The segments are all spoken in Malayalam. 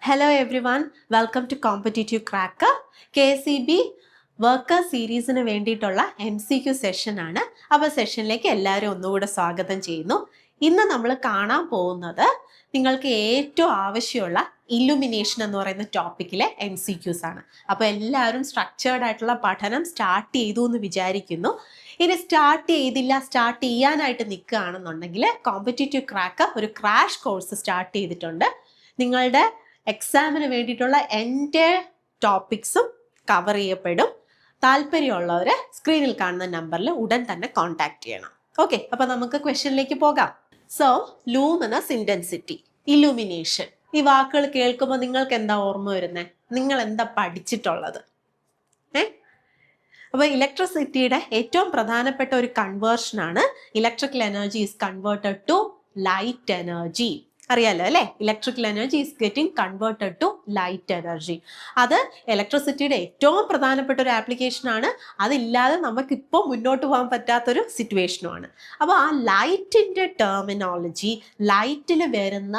Hello everyone, welcome to Competitive Cracker. KCB worker സീരീസിന് വേണ്ടിയിട്ടുള്ള MCQ സെഷനാണ്. അപ്പോൾ സെഷനിലേക്ക് എല്ലാവരും ഒന്നുകൂടെ സ്വാഗതം ചെയ്യുന്നു. ഇന്ന് നമ്മൾ കാണാൻ പോകുന്നത് നിങ്ങൾക്ക് ഏറ്റവും ആവശ്യമുള്ള ഇല്ലുമിനേഷൻ എന്ന് പറയുന്ന ടോപ്പിക്കിലെ MCQs ആണ്. അപ്പോൾ എല്ലാവരും സ്ട്രക്ചേർഡ് ആയിട്ടുള്ള പഠനം സ്റ്റാർട്ട് ചെയ്തു എന്ന് വിചാരിക്കുന്നു. ഇനി സ്റ്റാർട്ട് ചെയ്യാനായിട്ട് നിൽക്കുകയാണെന്നുണ്ടെങ്കിൽ കോമ്പറ്റീറ്റീവ് ക്രാക്കർ ഒരു ക്രാഷ് കോഴ്സ് സ്റ്റാർട്ട് ചെയ്തിട്ടുണ്ട്. നിങ്ങളുടെ എക്സാമിന് വേണ്ടിയിട്ടുള്ള എൻ്റെ ടോപ്പിക്സും കവർ ചെയ്യപ്പെടും. താല്പര്യമുള്ളവർ സ്ക്രീനിൽ കാണുന്ന നമ്പറിൽ ഉടൻ തന്നെ കോൺടാക്ട് ചെയ്യണം. ഓക്കെ, അപ്പോൾ നമുക്ക് ക്വസ്റ്റ്യനിലേക്ക് പോകാം. സോ ലൂമിനസ് ഇൻറ്റൻസിറ്റി, ഇലുമിനേഷൻ, ഈ വാക്കുകൾ കേൾക്കുമ്പോൾ നിങ്ങൾക്ക് എന്താ ഓർമ്മ വരുന്നത്? നിങ്ങൾ എന്താ പഠിച്ചിട്ടുള്ളത്? അപ്പോൾ ഇലക്ട്രിസിറ്റിയുടെ ഏറ്റവും പ്രധാനപ്പെട്ട ഒരു കൺവേർഷനാണ് electrical energy is converted to light energy. അറിയാലോ അല്ലേ? Electrical energy is getting converted to light energy. അത് ഇലക്ട്രിസിറ്റിയുടെ ഏറ്റവും പ്രധാനപ്പെട്ട ഒരു ആപ്ലിക്കേഷനാണ്. അതില്ലാതെ നമുക്കിപ്പോൾ മുന്നോട്ട് പോകാൻ പറ്റാത്തൊരു സിറ്റുവേഷനുമാണ്. അപ്പോൾ ആ ലൈറ്റിൻ്റെ ടെർമിനോളജി, ലൈറ്റിൽ വരുന്ന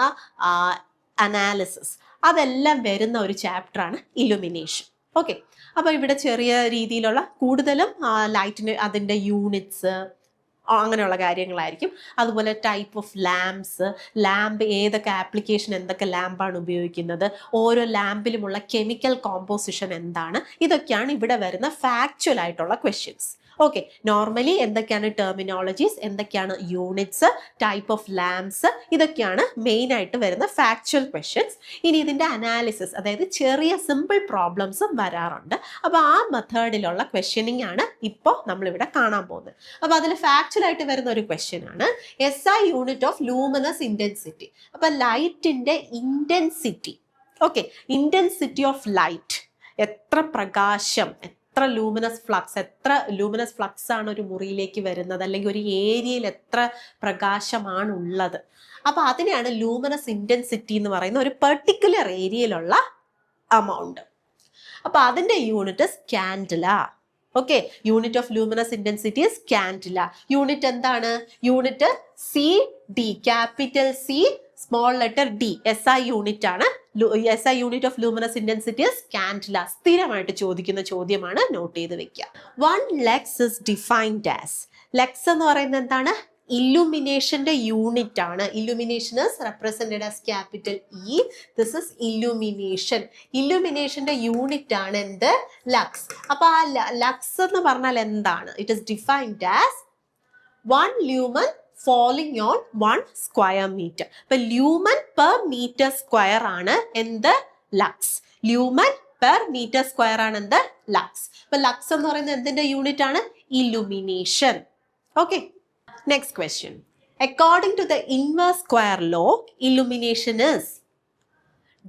അനാലിസിസ്, അതെല്ലാം വരുന്ന ഒരു ചാപ്റ്ററാണ് ഇലുമിനേഷൻ. ഓക്കെ, അപ്പോൾ ഇവിടെ ചെറിയ രീതിയിലുള്ള കൂടുതലും ലൈറ്റിന് അതിൻ്റെ യൂണിറ്റ്സ് അങ്ങനെയുള്ള കാര്യങ്ങളായിരിക്കും. അതുപോലെ ടൈപ്പ് ഓഫ് ലാമ്പ് ഏതൊക്കെ ആപ്ലിക്കേഷൻ, എന്തൊക്കെ ലാമ്പാണ് ഉപയോഗിക്കുന്നത്, ഓരോ ലാമ്പിലുമുള്ള കെമിക്കൽ കോമ്പോസിഷൻ എന്താണ്, ഇതൊക്കെയാണ് ഇവിടെ വരുന്ന ഫാക്ച്വൽ ആയിട്ടുള്ള ക്വസ്റ്റ്യൻസ്. ഓക്കെ, നോർമലി എന്തൊക്കെയാണ് ടെർമിനോളജീസ്, എന്തൊക്കെയാണ് യൂണിറ്റ്സ്, ടൈപ്പ് ഓഫ് ലാംപ്സ്, ഇതൊക്കെയാണ് മെയിൻ ആയിട്ട് വരുന്ന ഫാക്ച്വൽ ക്വസ്റ്റ്യൻസ്. ഇനി ഇതിൻ്റെ അനാലിസിസ്, അതായത് ചെറിയ സിമ്പിൾ പ്രോബ്ലംസും വരാറുണ്ട്. അപ്പോൾ ആ മെത്തേഡിലുള്ള ക്വസ്റ്റ്യനിങ് ആണ് ഇപ്പോൾ നമ്മളിവിടെ കാണാൻ പോകുന്നത്. അപ്പോൾ അതിൽ ഫാക്ച്വൽ ആയിട്ട് വരുന്ന ഒരു ക്വസ്റ്റ്യൻ ആണ് SI unit of luminous intensity. അപ്പോൾ ലൈറ്റിൻ്റെ intensity, okay, intensity of light, എത്ര പ്രകാശം, എത്ര ലൂമിനസ് ഫ്ലക്സ് ആണ് ഒരു മുറിയിലേക്ക് വരുന്നത്, അല്ലെങ്കിൽ ഒരു ഏരിയയിൽ എത്ര പ്രകാശമാണ് ഉള്ളത്. അപ്പോൾ അതിനെയാണ് ലൂമിനസ് ഇൻറ്റൻസിറ്റി എന്ന് പറയുന്ന ഒരു പെർട്ടിക്കുലർ ഏരിയയിലുള്ള അമൗണ്ട്. അപ്പോൾ അതിൻ്റെ unit candela. Okay, unit of luminous intensity candela. Unit എന്താണ്? Unit CD, capital C, small letter D, SI unit ആണ്. SI unit of luminous intensity candela. സ്ഥിരമായിട്ട് ചോദിക്കുന്ന ചോദ്യമാണ്, നോട്ട് ചെയ്ത് വെക്കുക. 1 lux is defined as, lux എന്ന് പറയുന്നത് എന്താണ്? ഇല്ലുമിനേഷന്റെ യൂണിറ്റ് ആണ്. Illumination is represented as capital E. This is illumination. ഇല്ലുമിനേഷന്റെ യൂണിറ്റ് ആണ് എന്ത്? ലക്സ്. അപ്പൊ ആ ലക്സ് എന്ന് പറഞ്ഞാൽ എന്താണ്? It is defined as 1 lumen falling on 1 square meter. അപ്പൊ ലൂമൻ പെർ മീറ്റർ സ്ക്വയർ ആണ് എന്ത്? Lux. Lumen per metre square ആണ് എന്ത്? ലക്സ്. അപ്പൊ ലക്സ് എന്ന് പറയുന്നത് എന്തിന്റെ യൂണിറ്റ് ആണ്? Illumination. Okay, next question. According to the inverse square law, illumination is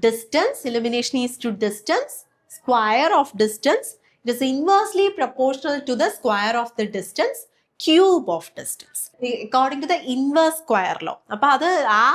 distance. Illumination is to distance, square of distance. It is inversely proportional to the square of the distance, cube of distance. According to the inverse square law. അപ്പോൾ അത് ആ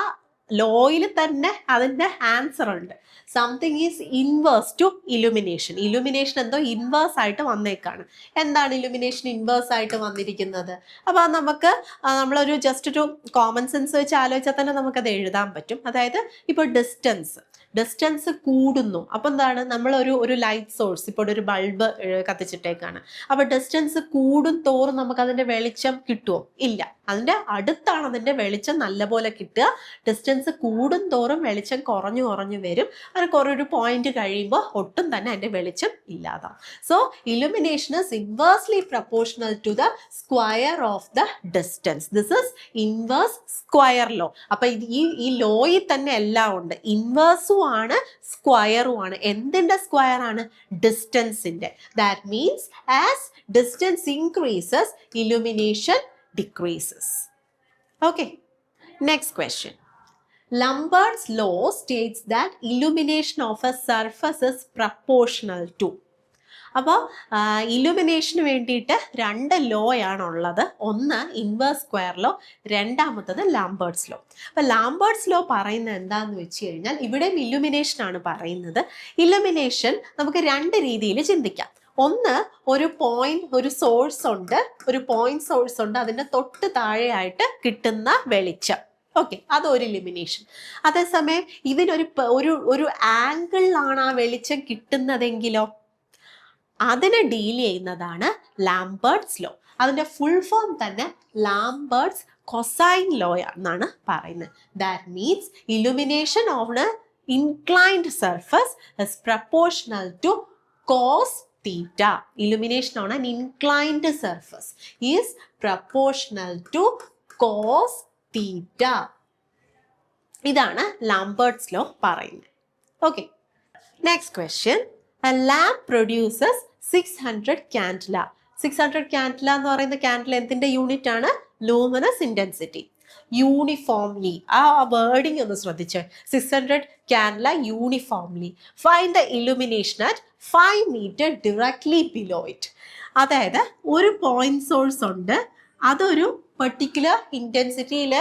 ലോയിൽ തന്നെ അതിൻ്റെ ആൻസർ ഉണ്ട്. Something is inverse to illumination. Illumination എന്തോ ഇൻവേഴ്സ് ആയിട്ട് വന്നേക്കാണ്. എന്താണ് ഇലുമിനേഷൻ ഇൻവേഴ്സ് ആയിട്ട് വന്നിരിക്കുന്നത്? അപ്പോൾ നമുക്ക് നമ്മളൊരു ജസ്റ്റ് ഒരു കോമൺ സെൻസ് വെച്ച് ആലോചിച്ചാൽ തന്നെ നമുക്കത് എഴുതാൻ പറ്റും. അതായത് ഇപ്പോൾ ഡിസ്റ്റൻസ് കൂടുന്നു. അപ്പോൾ എന്താണ്? നമ്മളൊരു ലൈറ്റ് സോഴ്സ്, ഇപ്പോൾ ഒരു ബൾബ് കത്തിച്ചിട്ടേക്കാണ്. അപ്പോൾ ഡിസ്റ്റൻസ് കൂടും തോറും നമുക്കതിൻ്റെ വെളിച്ചം കിട്ടുമോ? ഇല്ല. അതിൻ്റെ അടുത്താണ് അതിൻ്റെ വെളിച്ചം നല്ലപോലെ കിട്ടുക. ഡിസ്റ്റൻസ് കൂടും തോറും വെളിച്ചം കുറഞ്ഞു വരും. അത് ഒരു പോയിന്റ് കഴിയുമ്പോൾ ഒട്ടും തന്നെ അതിൻ്റെ വെളിച്ചം ഇല്ലാതാവും. So illumination is inversely proportional to the square of the distance. This is inverse square law. അപ്പൊ ഈ ലോയിൽ തന്നെ എല്ലാം ഉണ്ട്. ഇൻവേഴ്സും ആണ് സ്ക്വയറും ആണ്. എന്തിന്റെ സ്ക്വയർ ആണ്? ഡിസ്റ്റൻസിന്റെ. That means as distance increases, illumination decreases. Okay, next question. Lambert's law states that illumination of a surface is proportional to. അപ്പോൾ ഇലുമിനേഷന് വേണ്ടിയിട്ട് 2 ലോ ആണുള്ളത്. ഒന്ന് ഇൻവേഴ്സ് സ്ക്വയർ ലോ, രണ്ടാമത്തത് ലാംബർട്ട്സ് ലോ. അപ്പോൾ ലാംബർട്ട്സ് ലോ പറയുന്നത് എന്താണെന്ന് വെച്ച് കഴിഞ്ഞാൽ, ഇവിടെയും ഇലുമിനേഷൻ ആണ് പറയുന്നത്. ഇലുമിനേഷൻ നമുക്ക് 2 രീതിയിൽ ചിന്തിക്കാം. ഒന്ന്, ഒരു സോഴ്സ് ഉണ്ട്, അതിൻ്റെ തൊട്ട് താഴെയായിട്ട് കിട്ടുന്ന വെളിച്ചം. ഓക്കെ, അതൊരു ഇലുമിനേഷൻ. അതേസമയം ഒരു ആംഗിളിലാണ് ആ വെളിച്ചം കിട്ടുന്നതെങ്കിലോ അതിനെ ഡീൽ ചെയ്യുന്നതാണ് ലാംബർട്ട്സ് ലോ. അതിന്റെ ഫുൾ ഫോം തന്നെ ലാംബർട്ട്സ് കൊസൈൻ ലോ എന്നാണ് പറയുന്നത്. That means illumination of A inclined surface is proportional to cos theta. Illumination on an inclined surface is proportional to cos theta. ഇതാണ് ലാംബർട്ട്സ് ലോ പറയുന്നത്. Okay, next question. A lamp produces 600 candela. 600 candela എന്ന് പറയുന്ന ക്യാൻഡില എന്തിന്റെ യൂണിറ്റ് ആണ്? Luminous intensity. യൂണിഫോംലി, ആ വേർഡിങ് ഒന്ന് ശ്രദ്ധിച്ച്. 600 candela uniformly. Find the illumination at 5 meter directly below it. അതായത് ഒരു പോയിന്റ് സോഴ്സ് ഉണ്ട്, അതൊരു പെർട്ടിക്കുലർ ഇന്റൻസിറ്റിയിൽ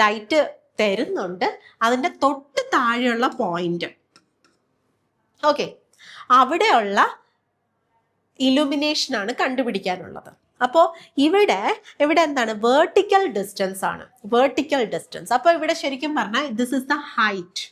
ലൈറ്റ് തരുന്നുണ്ട്, അതിൻ്റെ തൊട്ട് താഴെയുള്ള പോയിന്റ്. ഓക്കെ, അവിടെയുള്ള ഇലുമിനേഷൻ ആണ് കണ്ടുപിടിക്കാനുള്ളത്. അപ്പോൾ ഇവിടെ എന്താണ്? വേർട്ടിക്കൽ ഡിസ്റ്റൻസ് ആണ്. Vertical distance. അപ്പോൾ ഇവിടെ ശരിക്കും പറഞ്ഞാൽ this is the height.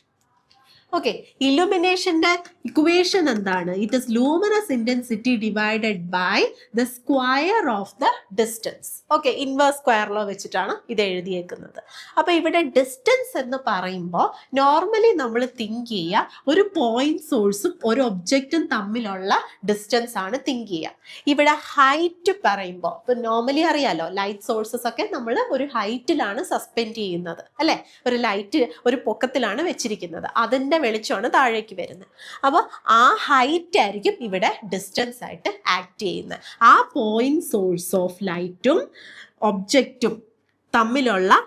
Okay, ഇലുമിനേഷന്റെ ഇക്വേഷൻ എന്താണ്? It is luminous intensity divided by the square of the distance. Okay, inverse square law വെച്ചിട്ടാണ് ഇത് എഴുതിയേക്കുന്നത്. അപ്പൊ ഇവിടെ ഡിസ്റ്റൻസ് എന്ന് പറയുമ്പോൾ നോർമലി നമ്മൾ തിങ്ക് ചെയ്യുക ഒരു പോയിന്റ് സോഴ്സും ഒരു ഒബ്ജക്റ്റും തമ്മിലുള്ള ഡിസ്റ്റൻസ് ആണ് തിങ്ക് ചെയ്യുക. ഇവിടെ ഹൈറ്റ് പറയുമ്പോൾ ഇപ്പൊ നോർമലി അറിയാലോ, ലൈറ്റ് സോഴ്സസ് ഒക്കെ നമ്മൾ ഒരു ഹൈറ്റിലാണ് സസ്പെൻഡ് ചെയ്യുന്നത് അല്ലെ, ഒരു ലൈറ്റ് ഒരു പൊക്കത്തിലാണ് വെച്ചിരിക്കുന്നത്, അതിന്റെ വെളിച്ചമാണ് താഴേക്ക് വരുന്നത്. അപ്പോൾ ആ ഹൈറ്റ് ആയിരിക്കും ഇവിടെ ഡിസ്റ്റൻസ് ആയിട്ട് ആക്ട് ചെയ്യുന്നത്. ആ പോയിന്റ് സോഴ്സ് ഓഫ് ലൈറ്റും ഒബ്ജക്റ്റും തമ്മിലുള്ള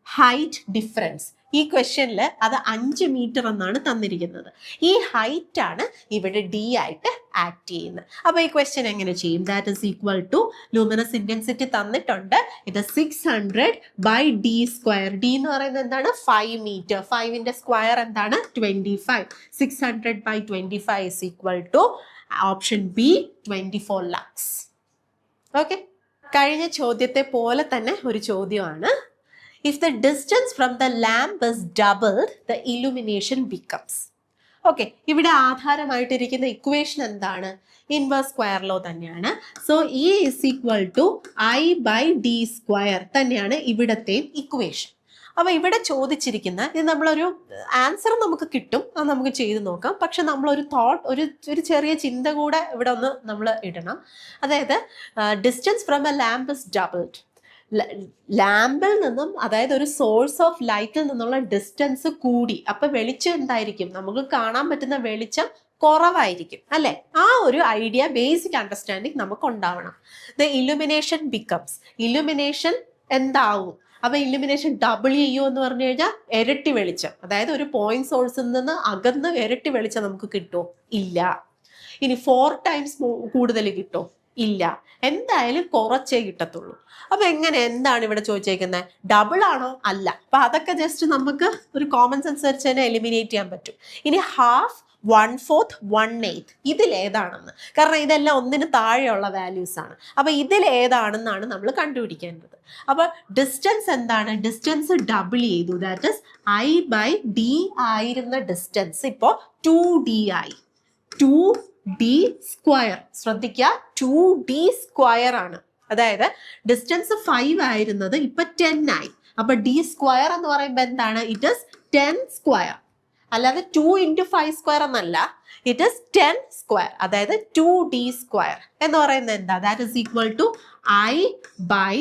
ഹൈറ്റ് ഡിഫറൻസ്, ഈ ക്വസ്റ്റ്യനിൽ അത് 5 മീറ്റർ എന്നാണ് തന്നിരിക്കുന്നത്. ഈ ഹൈറ്റ് ആണ് ഇവിടെ ഡി ആയിട്ട് ആക്ട് ചെയ്യുന്നത്. അപ്പൊ ഈ ക്വസ്റ്റ്യൻ എങ്ങനെ ചെയ്യും? That is equal to luminous intensity തന്നിട്ടുണ്ട്, ഇത് 600 ബൈ ഡി സ്ക്വയർ. ഡി എന്ന് പറയുന്നത് എന്താണ്? 5 മീറ്റർ. 5ന്റെ സ്ക്വയർ എന്താണ്? 25. 600 by 25 is equal to option B 24 lakhs. Okay, കഴിഞ്ഞ ചോദ്യത്തെ പോലെ തന്നെ ഒരു ചോദ്യമാണ്. If the distance from the lamp is doubled, the illumination becomes. Okay, ഇവിടെ ആധാരമായിട്ടിരിക്കുന്ന ഇക്വേഷൻ എന്താണ്? ഇൻവേഴ്സ് സ്ക്വയർ ലോ തന്നെയാണ്. So E is equal to I by D square തന്നെയാണ് ഇവിടത്തെ ഇക്വേഷൻ. അപ്പൊ ഇവിടെ ചോദിച്ചിരിക്കുന്ന ഇത് നമ്മളൊരു ആൻസർ നമുക്ക് കിട്ടും, അത് നമുക്ക് ചെയ്ത് നോക്കാം. പക്ഷെ നമ്മളൊരു തോട്ട്, ഒരു ചെറിയ ചിന്ത കൂടെ ഇവിടെ ഒന്ന് നമ്മൾ ഇടണം. അതായത് distance from a lamp is doubled. ലാമ്പിൽ നിന്നും, അതായത് ഒരു സോഴ്സ് ഓഫ് ലൈറ്റിൽ നിന്നുള്ള ഡിസ്റ്റൻസ് കൂടി, അപ്പൊ വെളിച്ചം എന്തായിരിക്കും? നമുക്ക് കാണാൻ പറ്റുന്ന വെളിച്ചം കുറവായിരിക്കും അല്ലെ. ആ ഒരു ഐഡിയ, ബേസിക് അണ്ടർസ്റ്റാൻഡിങ് നമുക്ക് ഉണ്ടാവണം. ദ ഇലുമിനേഷൻ ബിക്കംസ്, ഇലുമിനേഷൻ എന്താവും? അപ്പൊ ഇലുമിനേഷൻ ഡബിൾ ചെയ്യൂ എന്ന് പറഞ്ഞു കഴിഞ്ഞാൽ ഇരട്ടി വെളിച്ചം, അതായത് ഒരു പോയിന്റ് സോഴ്സിൽ നിന്ന് അകന്ന് ഇരട്ടി വെളിച്ചം നമുക്ക് കിട്ടുമോ? ഇല്ല. ഇനി 4 times കൂടുതൽ കിട്ടുമോ? ഇല്ല. എന്തായാലും കുറച്ചേ കിട്ടത്തുള്ളൂ. അപ്പൊ എന്താണ് ഇവിടെ ചോദിച്ചേക്കുന്നത്? ഡബിൾ ആണോ? അല്ല. അപ്പൊ അതൊക്കെ ജസ്റ്റ് നമുക്ക് ഒരു കോമൺ സെൻസ് വെച്ച് തന്നെ എലിമിനേറ്റ് ചെയ്യാൻ പറ്റും. ഇനി ഹാഫ്, 1/4, 1/8 ഇതിലേതാണെന്ന്, കാരണം ഇതെല്ലാം ഒന്നിന് താഴെയുള്ള വാല്യൂസ് ആണ്. അപ്പൊ ഇതിലേതാണെന്നാണ് നമ്മൾ കണ്ടുപിടിക്കേണ്ടത്. അപ്പൊ ഡിസ്റ്റൻസ് എന്താണ്? ഡിസ്റ്റൻസ് ഡബിൾ ചെയ്തു. That is I by D ആയിരുന്ന ഡിസ്റ്റൻസ് ഇപ്പോ 2d ആയി. 2d square. ശ്രദ്ധിക്കുക, 2d സ്ക്വയർ ആണ്. അതായത് ഡിസ്റ്റൻസ് 5 ആയിരുന്നത് ഇപ്പൊ 10 ആയി. അപ്പൊ ഡി സ്ക്വയർ എന്ന് പറയുമ്പോൾ എന്താണ്? It is 10 square. അല്ലാതെ 2 × 5 സ്ക്വയർ എന്നല്ല, ഇറ്റ് ഇസ് 10 സ്ക്വയർ. അതായത് 2d സ്ക്വയർ എന്ന് പറയുന്നത് എന്താ? That is equal to I by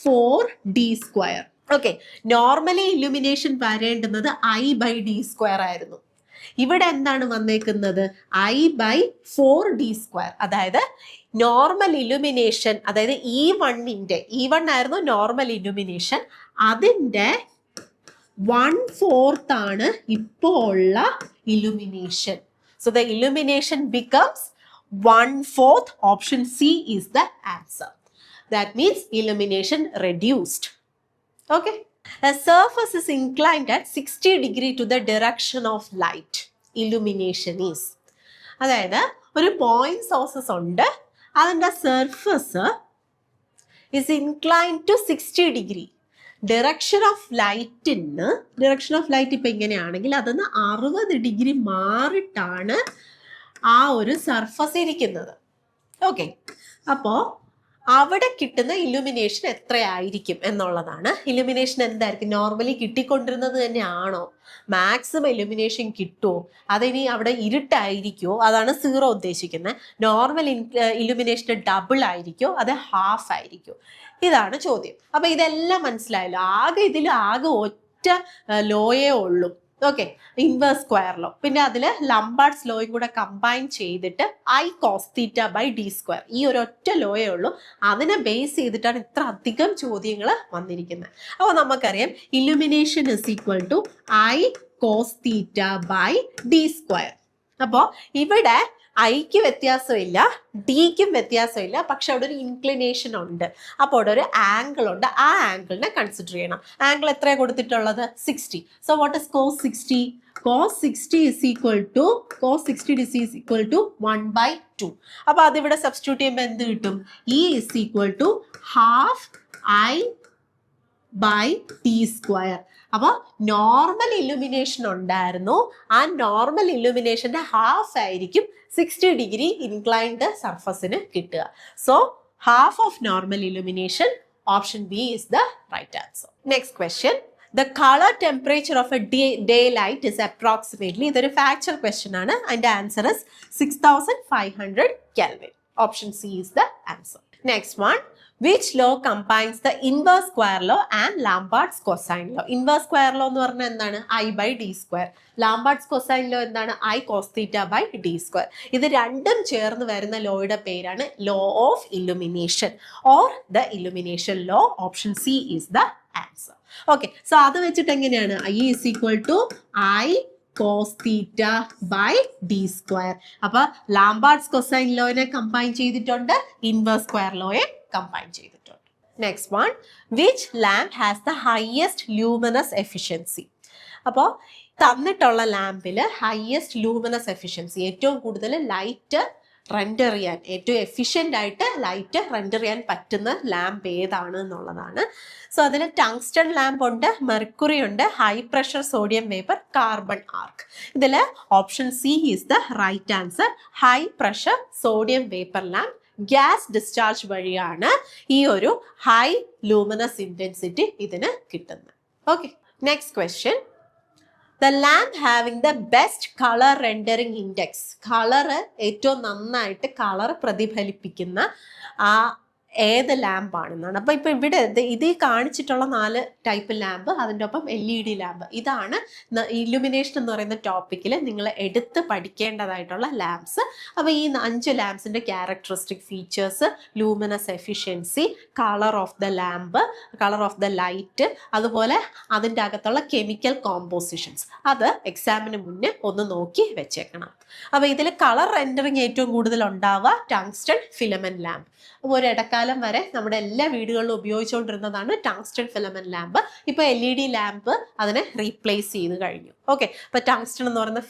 4d square. Okay, normally illumination വരേണ്ടുന്നത് ഐ ബൈ ഡി സ്ക്വയർ ആയിരുന്നു. ഇവിടെ എന്താണ് വന്നേക്കുന്നത്? I by 4d square. അതായത് നോർമൽ ഇലുമിനേഷൻ, അതായത് E1 ആയിരുന്നു നോർമൽ ഇലുമിനേഷൻ, അതിൻ്റെ 1/4 ആണ് ഇപ്പോൾ ഉള്ള illumination. So the illumination becomes 1/4. Option C is the answer. That means illumination reduced. Okay, a surface is inclined at 60 degree to the direction of light. Illumination is. അതായത് ഒരു പോയിന്റ് സോഴ്സസ് ഉണ്ട്, അതിൻ്റെ surface is inclined to 60 degree. Direction of light ഇപ്പൊ ഇങ്ങനെയാണെങ്കിൽ അതൊന്ന് 60 ഡിഗ്രി മാറിയിട്ടാണ് ആ ഒരു സർഫസ് ഇരിക്കുന്നത്. ഓക്കെ, അപ്പോ അവിടെ കിട്ടുന്ന ഇലുമിനേഷൻ എത്രയായിരിക്കും എന്നുള്ളതാണ്. ഇലുമിനേഷൻ എന്തായിരിക്കും? നോർമലി കിട്ടിക്കൊണ്ടിരുന്നത് തന്നെയാണോ? മാക്സിമം ഇലുമിനേഷൻ കിട്ടുമോ? അതിനി അവിടെ ഇരുട്ടായിരിക്കുമോ? അതാണ് 0 ഉദ്ദേശിക്കുന്നത്. നോർമൽ ഇലുമിനേഷൻ ഡബിൾ ആയിരിക്കുമോ? അത് ഹാഫ് ആയിരിക്കുമോ? ഇതാണ് ചോദ്യം. അപ്പൊ ഇതെല്ലാം മനസ്സിലായല്ലോ. ആകെ ഒറ്റ ലോയേ ഉള്ളൂ. Okay, inverse square law. പിന്നെ അതിൽ ലംബാർഡ്സ് ലോയും കൂടെ കമ്പൈൻ ചെയ്തിട്ട് I cos θ by d square, ഈ ഒരു ഒറ്റ ലോയേ ഉള്ളൂ. അതിനെ ബേസ് ചെയ്തിട്ടാണ് ഇത്ര അധികം ചോദ്യങ്ങൾ വന്നിരിക്കുന്നത്. അപ്പോൾ നമുക്കറിയാം illumination is equal to I cos θ by d square. അപ്പോൾ ഇവിടെ ഐക്ക് വ്യത്യാസമില്ല, ഡിക്കും വ്യത്യാസമില്ല, പക്ഷെ അവിടെ ഒരു ഇൻക്ലിനേഷൻ ഉണ്ട്. അപ്പോൾ അവിടെ ഒരു ആംഗിൾ ഉണ്ട്. ആ ആംഗിളിനെ കൺസിഡർ ചെയ്യണം. ആംഗിൾ എത്രയാണ് കൊടുത്തിട്ടുള്ളത്? 60. So what is cos 60? cos 60 is equal to 1/2. അപ്പോൾ അതിവിടെ സബ്സ്റ്റിറ്റ്യൂട്ട് ചെയ്യുമ്പോൾ എന്ത് കിട്ടും? E is equal to half I by t square. അപ്പോൾ നോർമൽ ഇലുമിനേഷൻ ഉണ്ടായിരുന്നു. ആ നോർമൽ ഇലുമിനേഷന്റെ ഹാഫ് ആയിരിക്കും 60 ഡിഗ്രി ഇൻക്ലൈൻഡ് സർഫസിന് കിട്ടുക. So half of normal illumination, option B is the right answer. Next question, the color temperature of a daylight is approximately, ഇതൊരു ഫാക്ച്വൽ ക്വസ്റ്റ്യൻ ആണ്. അതിന്റെ answer is 6500 Kelvin. Option C is the answer. Next one, which law combines the inverse square law and Lambert's cosine law? Inverse square law എന്ന് പറഞ്ഞാൽ എന്താണ്? I by d square. Lambert's cosine law എന്താണ്? I cos θ by d square. ഇത് രണ്ടും ചേർന്ന് വരുന്ന ലോയുടെ പേരാണ് law of illumination or the illumination law. Option C is the answer. Okay, so അത് വെച്ചിട്ട് എങ്ങനെയാണ്? I is equal to I cos θ by d square. അപ്പൊ ലാംബാർഡ്സ് കൊസൈൻ ലോയെ കമ്പൈൻ ചെയ്തിട്ടുണ്ട്, ഇൻവേഴ്സ് സ്ക്വയർ ലോയെ കമ്പൈൻ ചെയ്തിട്ടുണ്ട്. Next one, which lamp has the highest luminous efficiency? അപ്പോൾ തന്നിട്ടുള്ള ലാമ്പിൽ ഹയസ്റ്റ് ലൂമിനസ് എഫിഷ്യൻസി, ഏറ്റവും കൂടുതൽ ലൈറ്റ് റെൻഡർ ചെയ്യാൻ, ഏറ്റവും എഫിഷ്യൻ്റ് ആയിട്ട് ലൈറ്റ് റെൻഡർ ചെയ്യാൻ പറ്റുന്ന ലാമ്പ് ഏതാണ് എന്നുള്ളതാണ്. സോ അതിൽ ടങ്സ്റ്റൺ ലാമ്പ് ഉണ്ട്, മെർക്കുറി ഉണ്ട്, high pressure sodium vapour, carbon arc. ഇതിൽ option C is the right answer. High pressure sodium vapour lamp gas discharge വഴിയാണ് ഈ ഒരു ഹൈ ലൂമിനസ് ഇൻറ്റൻസിറ്റി ഇതിന് കിട്ടുന്നത്. Okay, next question, the lamp having the best color rendering index, colour ഏറ്റവും നന്നായിട്ട് കളർ പ്രതിഫലിപ്പിക്കുന്ന ആ ഏത് ലാമ്പാണെന്നാണ്. അപ്പോൾ ഇപ്പോൾ ഇവിടെ ഇത് കാണിച്ചിട്ടുള്ള 4 ടൈപ്പ് ലാമ്പ്, അതിൻ്റെ ഒപ്പം LED ലാമ്പ്, ഇതാണ് ഇലുമിനേഷൻ എന്ന് പറയുന്ന ടോപ്പിക്കിൽ നിങ്ങൾ എടുത്ത് പഠിക്കേണ്ടതായിട്ടുള്ള ലാംപ്സ്. അപ്പോൾ ഈ 5 ലാംപ്സിൻ്റെ characteristic features, luminous efficiency, colour of the lamp, colour of the light, അതുപോലെ അതിൻ്റെ അകത്തുള്ള കെമിക്കൽ കോമ്പോസിഷൻസ്, അത് എക്സാമിന് മുന്നേ ഒന്ന് നോക്കി വെച്ചേക്കണം. അപ്പോൾ ഇതിൽ കളർ റെൻഡറിങ് ഏറ്റവും കൂടുതൽ ഉണ്ടാവുക ടങ്സ്റ്റൺ ഫിലമെന്റ് ലാമ്പ്. അപ്പോൾ ഒരു ഇടക്കാലം വരെ നമ്മുടെ എല്ലാ വീടുകളിലും ഉപയോഗിച്ചുകൊണ്ടിരുന്നതാണ് ടങ്സ്റ്റൺ ഫിലമെന്റ് ലാമ്പ്. ഇപ്പോൾ LED ലാമ്പ് അതിനെ റീപ്ലേസ് ചെയ്ത് കഴിഞ്ഞു. ഓക്കെ, അപ്പോൾ ടങ്സ്റ്റൺ എന്ന് പറയുന്ന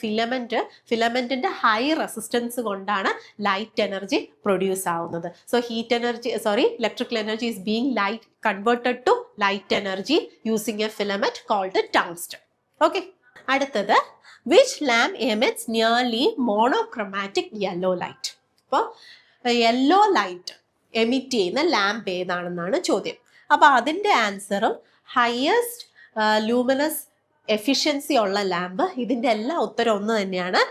ഫിലമെന്റിന്റെ ഹൈ റെസിസ്റ്റൻസ് കൊണ്ടാണ് ലൈറ്റ് എനർജി പ്രൊഡ്യൂസ് ആവുന്നത്. So electrical energy is being converted to light energy using a filament called tungsten. Okay, അടുത്തത്, which lamp emits nearly monochromatic yellow light? അപ്പോൾ യെല്ലോ ലൈറ്റ് എമിറ്റ് ചെയ്യുന്ന ലാമ്പ് ഏതാണെന്നാണ് ചോദ്യം. അപ്പോൾ അതിൻ്റെ ആൻസറും ഹയസ്റ്റ് ലൂമിനസ് എഫിഷ്യൻസി ഉള്ള ലാമ്പ്, ഇതിൻ്റെ എല്ലാ ഉത്തരം ഒന്ന് തന്നെയാണ്,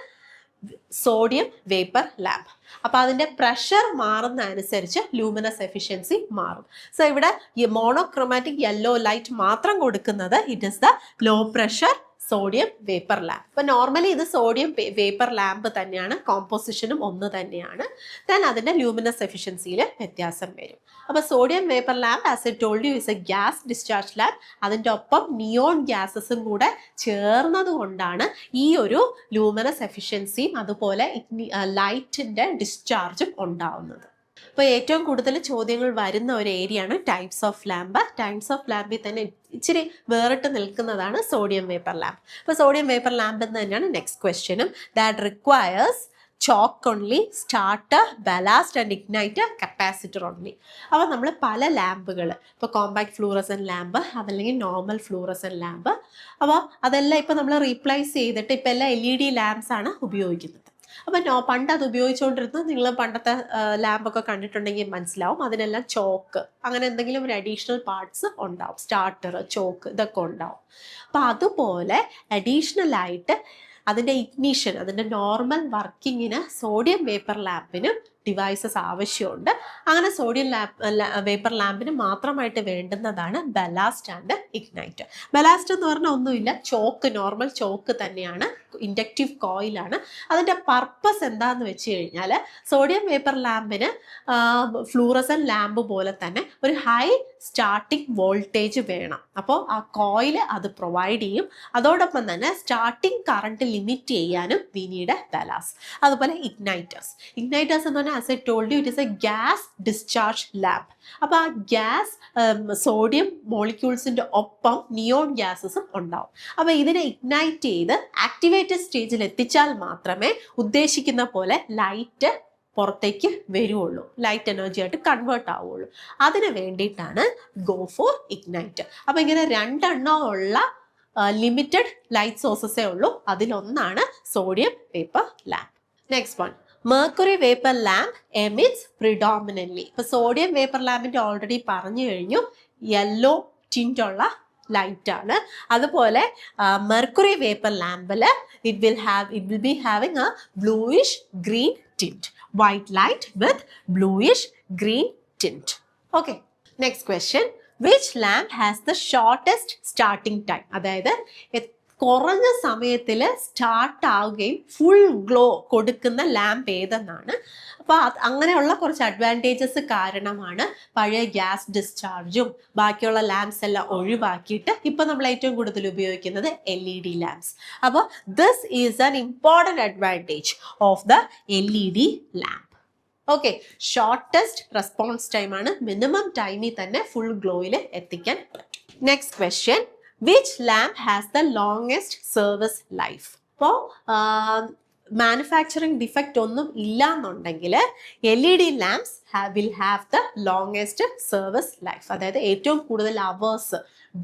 സോഡിയം വേപ്പർ ലാമ്പ്. അപ്പോൾ അതിൻ്റെ പ്രഷർ മാറുന്ന അനുസരിച്ച് ലൂമിനസ് എഫിഷ്യൻസി മാറും. സോ ഇവിടെ ഈ മോണോക്രോമാറ്റിക് യെല്ലോ ലൈറ്റ് മാത്രം കൊടുക്കുന്നത് it is the low pressure sodium vapour lamp. ഇപ്പം നോർമലി ഇത് സോഡിയം വേപ്പർ ലാമ്പ് തന്നെയാണ്, കോമ്പോസിഷനും ഒന്ന് തന്നെയാണ്. ദെൻ അതിൻ്റെ ലൂമിനസ് എഫിഷ്യൻസിയിൽ വ്യത്യാസം വരും. അപ്പോൾ sodium vapour lamp as I told you is A gas discharge lamp. അതിൻ്റെ ഒപ്പം നിയോൺ ഗ്യാസസും കൂടെ ചേർന്നത് കൊണ്ടാണ് ഈ ഒരു ലൂമിനസ് എഫിഷ്യൻസിയും അതുപോലെ ലൈറ്റിൻ്റെ ഡിസ്ചാർജും ഉണ്ടാവുന്നത്. അപ്പോൾ ഏറ്റവും കൂടുതൽ ചോദ്യങ്ങൾ വരുന്ന ഒരു ഏരിയയാണ് types of lamp. Types of ലാമ്പിൽ തന്നെ ഇച്ചിരി വേറിട്ട് നിൽക്കുന്നതാണ് സോഡിയം വേപ്പർ ലാമ്പ്. അപ്പോൾ സോഡിയം വേപ്പർ ലാമ്പ് എന്ന് തന്നെയാണ് നെക്സ്റ്റ് ക്വസ്റ്റ്യനും. That requires choke only, starter, ballast and igniter, capacitor only. അപ്പോൾ നമ്മൾ പല ലാമ്പുകൾ, ഇപ്പോൾ കോമ്പാക്ട് ഫ്ലൂറസൻ ലാമ്പ്, അതല്ലെങ്കിൽ നോർമൽ ഫ്ലൂറസൻ ലാമ്പ്, അപ്പോൾ അതെല്ലാം ഇപ്പോൾ നമ്മൾ റീപ്ലേസ് ചെയ്തിട്ട് ഇപ്പോൾ എല്ലാം LED ലാംപ്സ് ആണ് ഉപയോഗിക്കുന്നത്. അപ്പം പണ്ട് അത് ഉപയോഗിച്ചുകൊണ്ടിരുന്നത് നിങ്ങൾ പണ്ടത്തെ ലാമ്പൊക്കെ കണ്ടിട്ടുണ്ടെങ്കിൽ മനസ്സിലാവും, അതിനെല്ലാം ചോക്ക് അങ്ങനെ എന്തെങ്കിലും ഒരു അഡീഷണൽ പാർട്സ് ഉണ്ടാവും, സ്റ്റാർട്ടർ, ചോക്ക് ഇതൊക്കെ ഉണ്ടാവും. അപ്പം അതുപോലെ അഡീഷണൽ ആയിട്ട് അതിൻ്റെ ഇഗ്നിഷൻ, അതിൻ്റെ നോർമൽ വർക്കിങ്ങിന് സോഡിയം വേപ്പർ ലാമ്പിന് ഡിവൈസസ് ആവശ്യമുണ്ട്. അങ്ങനെ സോഡിയം വേപ്പർ ലാമ്പിന് മാത്രമായിട്ട് വേണ്ടുന്നതാണ് ബലാസ്റ്റ് ആൻഡ് ഇഗ്നൈറ്റർ. ബലാസ്റ്റ് എന്ന് പറഞ്ഞാൽ ഒന്നുമില്ല, ചോക്ക്, നോർമൽ ചോക്ക് തന്നെയാണ്, ഇൻഡക്റ്റീവ് കോയിലാണ്. അതിൻ്റെ പർപ്പസ് എന്താന്ന് വെച്ച് കഴിഞ്ഞാൽ സോഡിയം വേപ്പർ ലാമ്പിന് ഫ്ലൂറസൻ ലാമ്പ് പോലെ തന്നെ ഒരു ഹൈ സ്റ്റാർട്ടിംഗ് വോൾട്ടേജ് വേണം. അപ്പോൾ ആ കോയിൽ അത് പ്രൊവൈഡ് ചെയ്യും. അതോടൊപ്പം തന്നെ സ്റ്റാർട്ടിംഗ് കറണ്ട് ലിമിറ്റ് ചെയ്യാനും വി നീഡ് എ ബലാസ്റ്റ്. അതുപോലെ ഇഗ്നൈറ്റേഴ്സ് എന്ന് പറഞ്ഞാൽ as I told you, it is a gas discharge lamp. അപ്പോൾ ആ ഗ്യാസ് സോഡിയം മോളിക്യൂൾസിൻ്റെ ഒപ്പം നിയോൺ ഗ്യാസസും ഉണ്ടാവും. അപ്പോൾ ഇതിനെ ഇഗ്നൈറ്റ് ചെയ്ത് ആക്ടിവേറ്റഡ് സ്റ്റേജിൽ എത്തിച്ചാൽ മാത്രമേ ഉദ്ദേശിക്കുന്ന പോലെ ലൈറ്റ് പുറത്തേക്ക് വരുള്ളൂ, ലൈറ്റ് എനർജി ആയിട്ട് കൺവേർട്ട് ആവുള്ളൂ. അതിന് വേണ്ടിയിട്ടാണ് ഗോ ഫോർ ഇഗ്നൈറ്റർ. അപ്പോൾ ഇങ്ങനെ 2 എണ്ണം ഉള്ള ലിമിറ്റഡ് ലൈറ്റ് സോഴ്സസേ ഉള്ളൂ. അതിലൊന്നാണ് sodium vapour lamp. Next one, mercury vapour lamp emits predominantly. ഇപ്പോൾ സോഡിയം വേപ്പർ ലാമ്പിൻ്റെ ഓൾറെഡി പറഞ്ഞു കഴിഞ്ഞു, യെല്ലോ ടിൻ്റ് ഉള്ള ലൈറ്റ് ആണ്. അതുപോലെ മെർക്കുറി വേപ്പർ ലാമ്പിൽ it will be having a bluish green tint, white light with bluish green tint. Okay, next question, which lamp has the shortest starting time? അതായത് കുറഞ്ഞ സമയത്തിൽ സ്റ്റാർട്ട് ആവുകയും ഫുൾ ഗ്ലോ കൊടുക്കുന്ന ലാമ്പ് ഏതെന്നാണ്. അപ്പോൾ അങ്ങനെയുള്ള കുറച്ച് അഡ്വാൻറ്റേജസ് കാരണമാണ് പഴയ ഗ്യാസ് ഡിസ്ചാർജും ബാക്കിയുള്ള ലാംപ്സ് എല്ലാം ഒഴിവാക്കിയിട്ട് ഇപ്പോൾ നമ്മൾ ഏറ്റവും കൂടുതൽ ഉപയോഗിക്കുന്നത് LED ലാംപ്സ്. അപ്പോൾ this is an important advantage of the LED lamp. Okay, shortest response ടൈമാണ്, മിനിമം ടൈമിൽ തന്നെ ഫുൾ ഗ്ലോയിൽ എത്തിക്കാൻ പറ്റും. Next question, which lamp has the longest service life? അപ്പോൾ മാനുഫാക്ചറിങ് ഡിഫക്റ്റ് ഒന്നും ഇല്ല എന്നുണ്ടെങ്കിൽ LED lamps will have the longest service life. അതായത് ഏറ്റവും കൂടുതൽ അവേഴ്സ്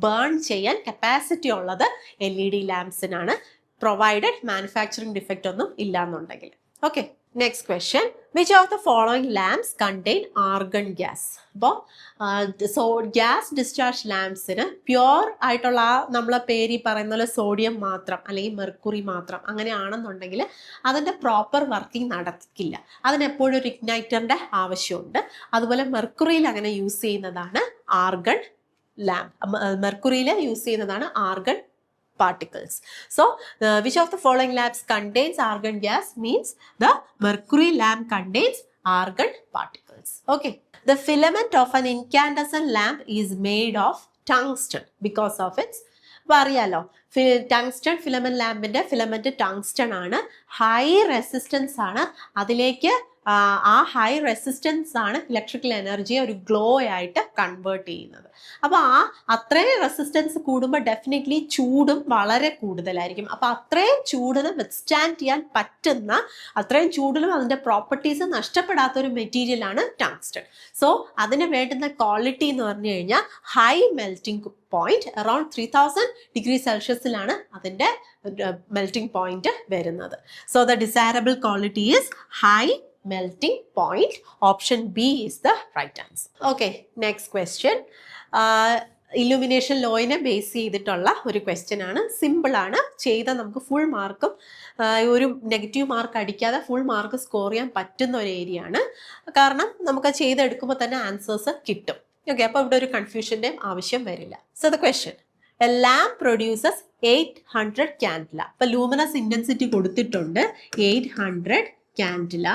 ബേൺ ചെയ്യാൻ കപ്പാസിറ്റി ഉള്ളത് LED ലാംപ്സിനാണ്, പ്രൊവൈഡഡ് മാനുഫാക്ചറിങ് ഡിഫക്റ്റ് ഒന്നും ഇല്ല എന്നുണ്ടെങ്കിൽ. Okay, next question, which of the following lamps contain argon gas? അപ്പോൾ ഗ്യാസ് ഡിസ്ചാർജ് ലാംപ്സിന് പ്യുവർ ആയിട്ടുള്ള നമ്മളെ പേര് പറയുന്ന പോലെ സോഡിയം മാത്രം അല്ലെങ്കിൽ മെർക്കുറി മാത്രം അങ്ങനെയാണെന്നുണ്ടെങ്കിൽ അതിൻ്റെ പ്രോപ്പർ വർക്കിംഗ് നടക്കില്ല. അതിനെപ്പോഴും ഒരു ഇഗ്നൈറ്ററിൻ്റെ ആവശ്യമുണ്ട്. അതുപോലെ മെർക്കുറിയിൽ അങ്ങനെ യൂസ് ചെയ്യുന്നതാണ് ആർഗൺ ലാമ്പ്, മെർക്കുറിയിൽ യൂസ് ചെയ്യുന്നതാണ് argon particles. So which of the following lamps contains argon gas means the mercury lamp contains argon particles. Okay, the filament of an incandescent lamp is made of tungsten because of its അറിയാലോ, ടങ്സ്റ്റൺ ഫിലമെന്റ് ലാമ്പിന്റെ ഫിലമെന്റ് ടങ്സ്റ്റൺ ആണ്, ഹൈ റെസിസ്റ്റൻസ് ആണ്. അതിലേക്ക് ആ ഹൈ റെസിസ്റ്റൻസ് ആണ് ഇലക്ട്രിക്കൽ എനർജിയെ ഒരു ഗ്ലോ ആയിട്ട് കൺവേർട്ട് ചെയ്യുന്നത്. അപ്പോൾ അത്രയും റെസിസ്റ്റൻസ് കൂടുമ്പോൾ ഡെഫിനറ്റ്ലി ചൂടും വളരെ കൂടുതലായിരിക്കും. അപ്പോൾ അത്രയും ചൂടിന് വിത്ത്സ്റ്റാൻഡ് ചെയ്യാൻ പറ്റുന്ന, അത്രയും ചൂടിലും അതിൻ്റെ പ്രോപ്പർട്ടീസ് നഷ്ടപ്പെടാത്ത ഒരു മെറ്റീരിയലാണ് ടങ്സ്റ്റൺ. സോ അതിന് വേണ്ടുന്ന ക്വാളിറ്റി എന്ന് പറഞ്ഞു കഴിഞ്ഞാൽ high melting point, around 3000 degree സെൽഷ്യസിലാണ് അതിൻ്റെ മെൽറ്റിംഗ് പോയിന്റ് വരുന്നത്. So the desirable quality is high melting point. Option B is the right answer. Okay, next question. Illumination ലോയിനെ ബേസ് ചെയ്തിട്ടുള്ള ഒരു ക്വസ്റ്റ്യൻ ആണ്. സിമ്പിൾ ആണ്, ചെയ്താൽ നമുക്ക് ഫുൾ മാർക്കും ഒരു നെഗറ്റീവ് മാർക്ക് അടിക്കാതെ ഫുൾ മാർക്ക് സ്കോർ ചെയ്യാൻ പറ്റുന്ന ഒരു ഏരിയ ആണ്. കാരണം നമുക്ക് ചെയ്തെടുക്കുമ്പോൾ തന്നെ ആൻസേഴ്സ് കിട്ടും. ഓക്കെ, അപ്പോൾ ഇവിടെ ഒരു കൺഫ്യൂഷൻ്റെ ആവശ്യം വരില്ല. So the question, A lamp produces 800 Candela. അപ്പോൾ ലൂമിനസ് ഇൻറ്റൻസിറ്റി കൊടുത്തിട്ടുണ്ട് 800 Candela.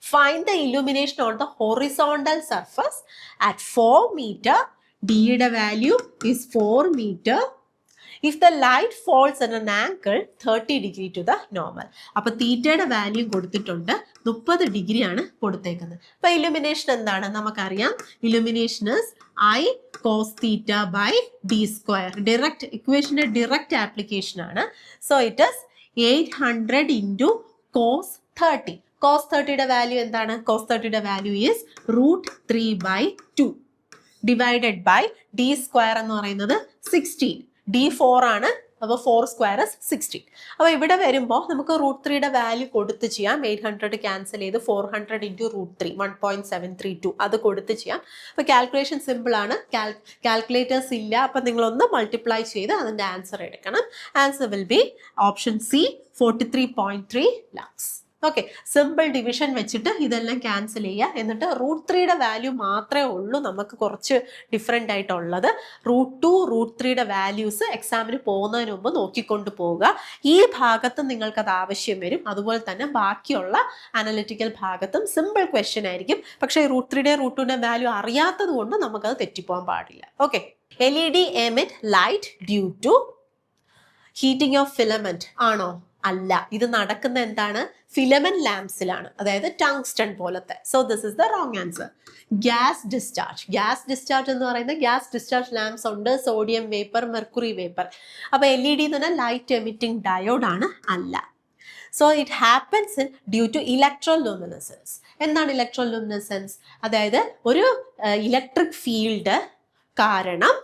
Find the illumination on the horizontal surface at 4 meter. D യുടെ value is 4 meter. If the light falls at an angle 30 degree to the normal. അപ്പോൾ തീറ്റയുടെ വാല്യൂ കൊടുത്തിട്ടുണ്ട് 30 ഡിഗ്രി ആണ് കൊടുത്തേക്കുന്നത്. അപ്പോൾ ഇല്ലുമിനേഷൻ എന്താണ് നമുക്കറിയാം. Illumination is I cos theta by D square. Direct ഇക്വേഷൻ്റെ ഡിറക്റ്റ് ആപ്ലിക്കേഷൻ ആണ്. So it is 800 into cos 30. cos 30യുടെ വാല്യൂ എന്താണ്? cos 30യുടെ value is √3/2 divided by D square എന്ന് പറയുന്നത് 16. d4 ആണ്. അപ്പോൾ 4 സ്ക്വയർ 16. അപ്പോൾ ഇവിടെ വരുമ്പോൾ നമുക്ക് √3യുടെ വാല്യൂ കൊടുത്ത് ചെയ്യാം. 800 ക്യാൻസൽ ചെയ്ത് 400 ഇൻറ്റു √3 1.732 അത് കൊടുത്ത് ചെയ്യാം. അപ്പോൾ കാൽക്കുലേഷൻ സിമ്പിൾ ആണ്. കാൽക്കുലേറ്റേഴ്സ് ഇല്ല. അപ്പം നിങ്ങളൊന്ന് മൾട്ടിപ്ലൈ ചെയ്ത് അതിൻ്റെ ആൻസർ എടുക്കണം. Answer will be option C 43.3 lakhs. Okay, simple division വെച്ചിട്ട് ഇതെല്ലാം ക്യാൻസൽ ചെയ്യുക. എന്നിട്ട് √3യുടെ വാല്യൂ മാത്രമേ ഉള്ളൂ നമുക്ക് കുറച്ച് ഡിഫറെൻ്റ് ആയിട്ടുള്ളത്. √2 √3യുടെ വാല്യൂസ് എക്സാമിന് പോകുന്നതിന് മുമ്പ് നോക്കിക്കൊണ്ട് പോവുക. ഈ ഭാഗത്തും നിങ്ങൾക്കത് ആവശ്യം വരും. അതുപോലെ തന്നെ ബാക്കിയുള്ള അനലിറ്റിക്കൽ ഭാഗത്തും സിമ്പിൾ ക്വസ്റ്റ്യൻ ആയിരിക്കും. പക്ഷേ √3യുടെ √2യുടെ വാല്യൂ അറിയാത്തത് കൊണ്ട് നമുക്കത് തെറ്റിപ്പോകാൻ പാടില്ല. Okay, LED emit light due to heating of filament ആണോ? അല്ല. ഇത് നടക്കുന്ന എന്താണ്? ഫിലമെന്റ് ലാംപ്സിലാണ്, അതായത് ടങ്സ്റ്റൺ പോലത്തെ. So this is the wrong answer. Gas discharge. Gas discharge എന്ന് പറയുന്നത് ഗ്യാസ് ഡിസ്ചാർജ് ലാംപ്സ് ഉണ്ട്, സോഡിയം വേപ്പർ, മെർക്കുറി വേപ്പർ. അപ്പോൾ LED എന്ന് പറഞ്ഞാൽ ലൈറ്റ് എമിറ്റിംഗ് ഡയോഡ് ആണ്, അല്ല. So it happens due to electroluminescence. എന്താണ് ഇലക്ട്രോലൂമിനസെൻസ്? അതായത് ഒരു ഇലക്ട്രിക് ഫീൽഡ് കാരണം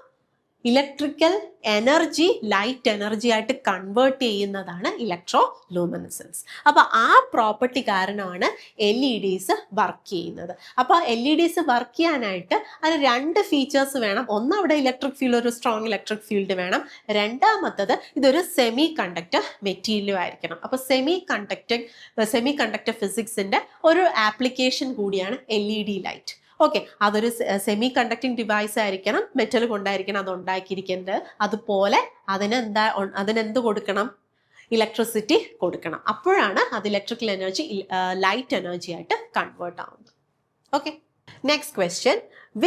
ഇലക്ട്രിക്കൽ എനർജി ലൈറ്റ് എനർജി ആയിട്ട് കൺവേർട്ട് ചെയ്യുന്നതാണ് ഇലക്ട്രോ ലൂമിനസെൻസ്. അപ്പോൾ ആ പ്രോപ്പർട്ടി കാരണമാണ് LEDs വർക്ക് ചെയ്യുന്നത്. അപ്പോൾ LEDs വർക്ക് ചെയ്യാനായിട്ട് അതിന് 2 ഫീച്ചേഴ്സ് വേണം. ഒന്ന്, അവിടെ ഇലക്ട്രിക് ഫീൽഡ്, ഒരു സ്ട്രോങ് ഇലക്ട്രിക് ഫീൽഡ് വേണം. രണ്ടാമത്തത്, ഇതൊരു സെമി കണ്ടക്ടർ മെറ്റീരിയലും ആയിരിക്കണം. അപ്പോൾ സെമി കണ്ടക്ടർ ഫിസിക്സിൻ്റെ ഒരു ആപ്ലിക്കേഷൻ കൂടിയാണ് LED ലൈറ്റ്. ഓക്കെ, അതൊരു സെമി കണ്ടക്ടിങ് ഡിവൈസ് ആയിരിക്കണം, മെറ്റൽ കൊണ്ടായിരിക്കണം അത് ഉണ്ടാക്കിയിരിക്കുന്നത്. അതുപോലെ അതിനെന്ത് കൊടുക്കണം? ഇലക്ട്രിസിറ്റി കൊടുക്കണം. അപ്പോഴാണ് അത് ഇലക്ട്രിക്കൽ എനർജി ലൈറ്റ് എനർജി ആയിട്ട് കൺവേർട്ട് ആവുന്നത്. Okay, next question.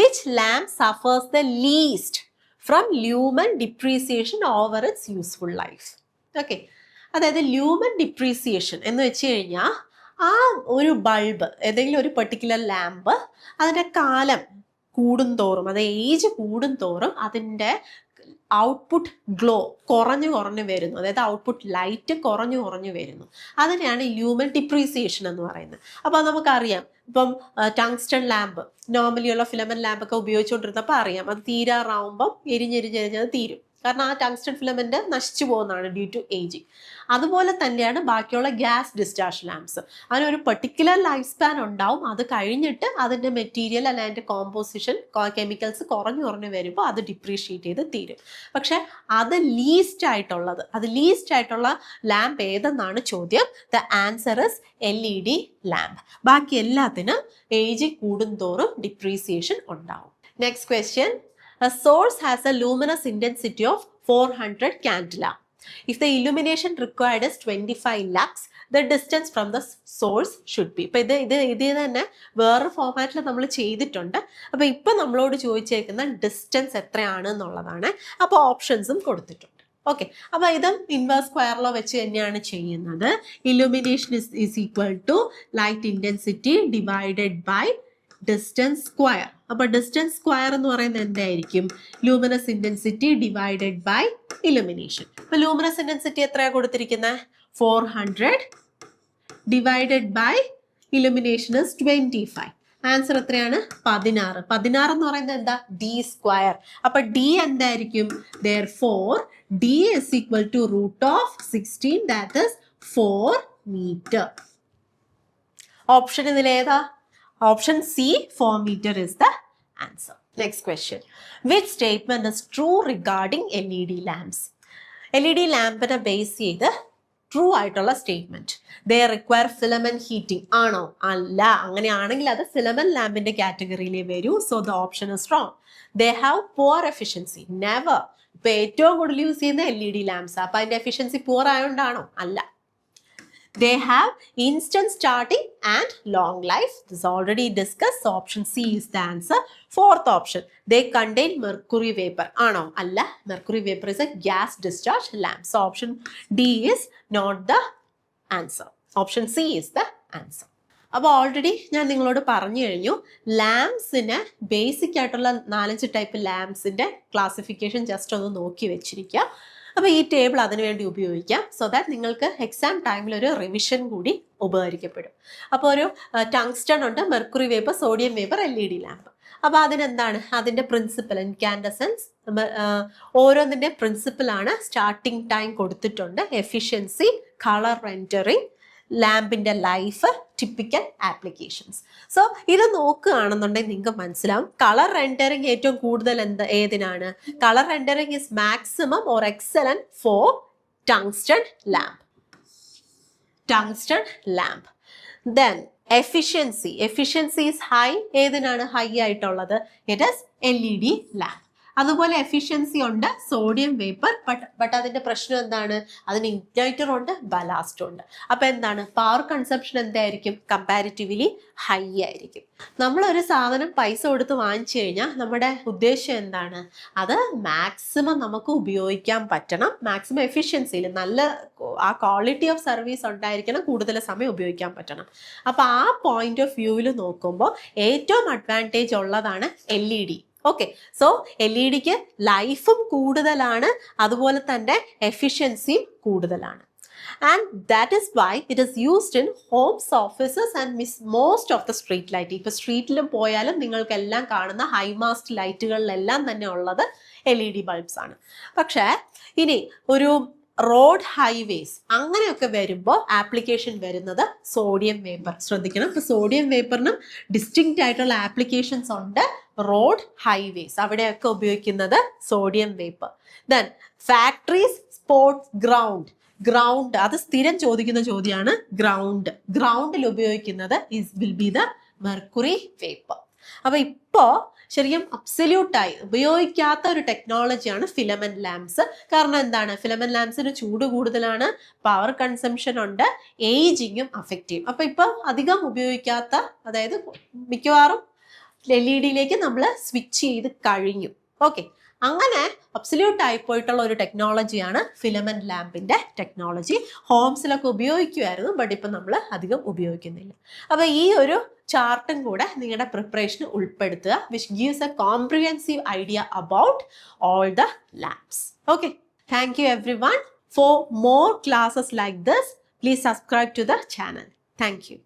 Which lamp സഫേഴ്സ് the least from lumen depreciation over it's useful life? Okay, അതായത് ലൂമൻ ഡിപ്രീസിയേഷൻ എന്ന് വെച്ച് കഴിഞ്ഞാൽ ആ ഒരു ബൾബ്, ഏതെങ്കിലും ഒരു പെർട്ടിക്കുലർ ലാമ്പ്, അതിൻ്റെ കാലം കൂടുന്തോറും, അത് ഏജ് കൂടുന്തോറും അതിൻ്റെ ഔട്ട്പുട്ട് ഗ്ലോ കുറഞ്ഞു വരുന്നു. അതായത് ഔട്ട്പുട്ട് ലൈറ്റ് കുറഞ്ഞു വരുന്നു. അതിനെയാണ് ലൂമൻ ഡിപ്രീസിയേഷൻ എന്ന് പറയുന്നത്. അപ്പോൾ നമുക്കറിയാം, ഇപ്പം ടങ്സ്റ്റൺ ലാമ്പ്, നോർമലി ഉള്ള ഫിലമെന്റ് ലാമ്പൊക്കെ ഉപയോഗിച്ചുകൊണ്ടിരുന്നപ്പോൾ അറിയാം, അത് തീരാറാവുമ്പം എരിഞ്ഞെരിഞ്ഞത് തീരും. കാരണം ആ ടങ്സ്റ്റൺ ഫിലമെന്റ് നശിച്ചു പോകുന്നതാണ് ഡ്യൂ ടു ഏജിങ്. അതുപോലെ തന്നെയാണ് ബാക്കിയുള്ള ഗ്യാസ് ഡിസ്ചാർജ് ലാംപ്സ്. അതിനൊരു പെർട്ടിക്കുലർ ലൈഫ് സ്പാൻ ഉണ്ടാവും. അത് കഴിഞ്ഞിട്ട് അതിൻ്റെ മെറ്റീരിയൽ അല്ല അതിൻ്റെ കോമ്പോസിഷൻ കെമിക്കൽസ് കുറഞ്ഞു വരുമ്പോൾ അത് ഡിപ്രീഷിയേറ്റ് ചെയ്ത് തീരും. പക്ഷെ അത് ലീസ്റ്റ് ആയിട്ടുള്ള ലാമ്പ് ഏതെന്നാണ് ചോദ്യം. The answer is LED lamp. ബാക്കി എല്ലാത്തിനും ഏജ് കൂടുന്തോറും ഡിപ്രീസിയേഷൻ ഉണ്ടാവും. Next question. A source has a luminous intensity of 400 candela. If the illumination required is 25 lux, the distance from the source should be. ഇപ്പോൾ ഇത് തന്നെ വേറൊരു ഫോർമാറ്റിൽ നമ്മൾ ചെയ്തിട്ടുണ്ട്. അപ്പോൾ ഇപ്പം നമ്മളോട് ചോദിച്ചേക്കുന്ന ഡിസ്റ്റൻസ് എത്രയാണ് എന്നുള്ളതാണ്. അപ്പോൾ ഓപ്ഷൻസും കൊടുത്തിട്ടുണ്ട്. ഓക്കെ, അപ്പോൾ ഇതും ഇൻവേഴ്സ് സ്ക്വയർ ലോ വെച്ച് തന്നെയാണ് ചെയ്യുന്നത്. Illumination is equal to light intensity divided by distance square. അപ്പോൾ ഡിസ്റ്റൻസ് സ്ക്വയർ എന്ന് പറയുന്നത് എന്തായിരിക്കും? Luminous intensity divided by illumination. അപ്പോൾ ലൂമിനസ് ഇൻറ്റൻസിറ്റി എത്രയാണ് കൊടുത്തിരിക്കുന്നത്? 400 divided by illumination is 25. Answer എത്രയാണ്? 16. 16 എന്ന് പറയുന്നത് എന്താ? D square. അപ്പോൾ D എന്തായിരിക്കും? Therefore D is equal to √16, that is 4 meter. Option ഇതിലേതാ? Option C, 4 meter is the answer. Next question. Which statement is true regarding LED lamps? LED ലാമ്പിനെ ബേസ് ചെയ്ത് ട്രൂ ആയിട്ടുള്ള statement. They require filament heating ആണോ? അല്ല. അങ്ങനെയാണെങ്കിൽ അത് ഫിലമെന്റ് ലാമ്പിന്റെ കാറ്റഗറിയിലേ വരൂ. So the option is wrong. They have poor efficiency. Never. ഇപ്പൊ ഏറ്റവും കൂടുതൽ യൂസ് ചെയ്യുന്ന LED ലാംപ്സ്. അപ്പൊ അതിന്റെ എഫിഷ്യൻസി പുവർ ആയതുകൊണ്ടാണോ? അല്ല. They have instant starting and long life. This is already discussed. So option C is the answer. Fourth option. They contain mercury vapor. Ano? Alla. Mercury vapor is a gas discharge lamp. So option D is not the answer. Option C is the answer. അപ്പോൾ ഓൾറെഡി ഞാൻ നിങ്ങളോട് പറഞ്ഞു കഴിഞ്ഞു, ലാംപ്സിന് ബേസിക് ആയിട്ടുള്ള 4-5 ടൈപ്പ് ലാംപ്സിൻ്റെ ക്ലാസിഫിക്കേഷൻ ജസ്റ്റ് ഒന്ന് നോക്കി വെച്ചിരിക്കുക. അപ്പോൾ ഈ ടേബിൾ അതിനുവേണ്ടി ഉപയോഗിക്കാം. സോ ദാറ്റ് നിങ്ങൾക്ക് എക്സാം ടൈമിൽ ഒരു റിവിഷൻ കൂടി ഉപകരിക്കപ്പെടും. അപ്പോൾ ഒരു ടങ്സ്റ്റൺ ഉണ്ട്, mercury vapour, sodium vapour, LED lamp. അപ്പോൾ അതിനെന്താണ് അതിൻ്റെ പ്രിൻസിപ്പൽ, ഇൻകാൻഡസൻസ്, ഓരോന്നിൻ്റെ പ്രിൻസിപ്പലാണ്. സ്റ്റാർട്ടിംഗ് ടൈം കൊടുത്തിട്ടുണ്ട്, എഫിഷ്യൻസി, കളർ റെൻഡറിങ്, ലാമ്പിൻ്റെ ലൈഫ്, ടിപ്പിക്കൽ ആപ്ലിക്കേഷൻസ്. സോ ഇത് നോക്കുകയാണെന്നുണ്ടെങ്കിൽ നിങ്ങൾക്ക് മനസ്സിലാവും കളർ റെൻഡറിങ് ഏറ്റവും കൂടുതൽ ഏതിനാണ്? Colour rendering is maximum or excellent for tungsten lamp. Tungsten lamp. Then efficiency is high. ഏതിനാണ് ഹൈ ആയിട്ടുള്ളത്? It is LED lamp. അതുപോലെ എഫിഷ്യൻസി ഉണ്ട് സോഡിയം വേപ്പർ, ബട്ട് അതിന്റെ പ്രശ്നം എന്താണ്? അതിന് ഇഗ്നൈറ്റർ ഉണ്ട്, ബലാസ്റ്റ് ഉണ്ട്. അപ്പൊ എന്താണ് പവർ കൺസപ്ഷൻ എന്തായിരിക്കും? കമ്പാരിറ്റീവ്ലി ഹൈ ആയിരിക്കും. നമ്മളൊരു സാധനം പൈസ കൊടുത്ത് വാങ്ങിച്ചു കഴിഞ്ഞാൽ നമ്മുടെ ഉദ്ദേശം എന്താണ്? അത് മാക്സിമം നമുക്ക് ഉപയോഗിക്കാൻ പറ്റണം, മാക്സിമം എഫിഷ്യൻസിയിൽ നല്ല ആ ക്വാളിറ്റി ഓഫ് സർവീസ് ഉണ്ടായിരിക്കണം, കൂടുതൽ സമയം ഉപയോഗിക്കാൻ പറ്റണം. അപ്പൊ ആ പോയിന്റ് ഓഫ് വ്യൂവിൽ നോക്കുമ്പോൾ ഏറ്റവും അഡ്വാൻറ്റേജ് ഉള്ളതാണ് LED. ഓക്കെ, സോ LED ലൈഫും കൂടുതലാണ്, അതുപോലെ തന്നെ എഫിഷ്യൻസിയും കൂടുതലാണ്. And that is why it is used in homes, offices and most of the street light. ഇപ്പോൾ സ്ട്രീറ്റിലും പോയാലും നിങ്ങൾക്കെല്ലാം കാണുന്ന ഹൈ മാസ്റ്റ് ലൈറ്റുകളിലെല്ലാം തന്നെ ഉള്ളത് LED ബൾബ്സ് ആണ്. പക്ഷേ ഇനി ഒരു റോഡ് ഹൈവേസ് അങ്ങനെയൊക്കെ വരുമ്പോൾ ആപ്ലിക്കേഷൻ വരുന്നത് സോഡിയം വേപ്പർ. ശ്രദ്ധിക്കണം, ഇപ്പോൾ സോഡിയം വേപ്പറിനും ഡിസ്റ്റിങ്ക്റ്റ് ആയിട്ടുള്ള ആപ്ലിക്കേഷൻസ് ഉണ്ട്. റോഡ് ഹൈവേസ് അവിടെയൊക്കെ ഉപയോഗിക്കുന്നത് sodium vapour. Then factories, sports, ground അത് സ്ഥിരം ചോദിക്കുന്ന ചോദ്യമാണ്. ഗ്രൗണ്ടിൽ ഉപയോഗിക്കുന്നത് will be the mercury vapour. അപ്പൊ ഇപ്പോ ശരിക്കും അബ്സല്യൂട്ടായി ഉപയോഗിക്കാത്ത ഒരു ടെക്നോളജിയാണ് ഫിലമെന്റ് ലാംപ്സ്. കാരണം എന്താണ്? ഫിലമെന്റ് ലാംപ്സിന് ചൂട് കൂടുതലാണ്, പവർ കൺസംഷൻ ഉണ്ട്, ഏജിങ്ങും അഫക്റ്റ് ചെയ്യും. അപ്പൊ ഇപ്പൊ അധികം ഉപയോഗിക്കാത്ത, അതായത് മിക്കവാറും LED നമ്മൾ സ്വിച്ച് ചെയ്ത് കഴിഞ്ഞു. ഓക്കെ, അങ്ങനെ അബ്സല്യൂട്ട് ആയി പോയിട്ടുള്ള ഒരു ടെക്നോളജിയാണ് ഫിലമെന്റ് ലാമ്പിന്റെ ടെക്നോളജി. ഹോംസിലൊക്കെ ഉപയോഗിക്കുമായിരുന്നു, ബട്ട് ഇപ്പം നമ്മൾ അധികം ഉപയോഗിക്കുന്നില്ല. അപ്പോൾ ഈ ഒരു ചാർട്ടും കൂടെ നിങ്ങളുടെ പ്രിപ്പറേഷന് ഉൾപ്പെടുത്തുക, which gives A comprehensive idea about all the lamps. Okay, thank you every one. For more classes like this, please subscribe to the channel. Thank you.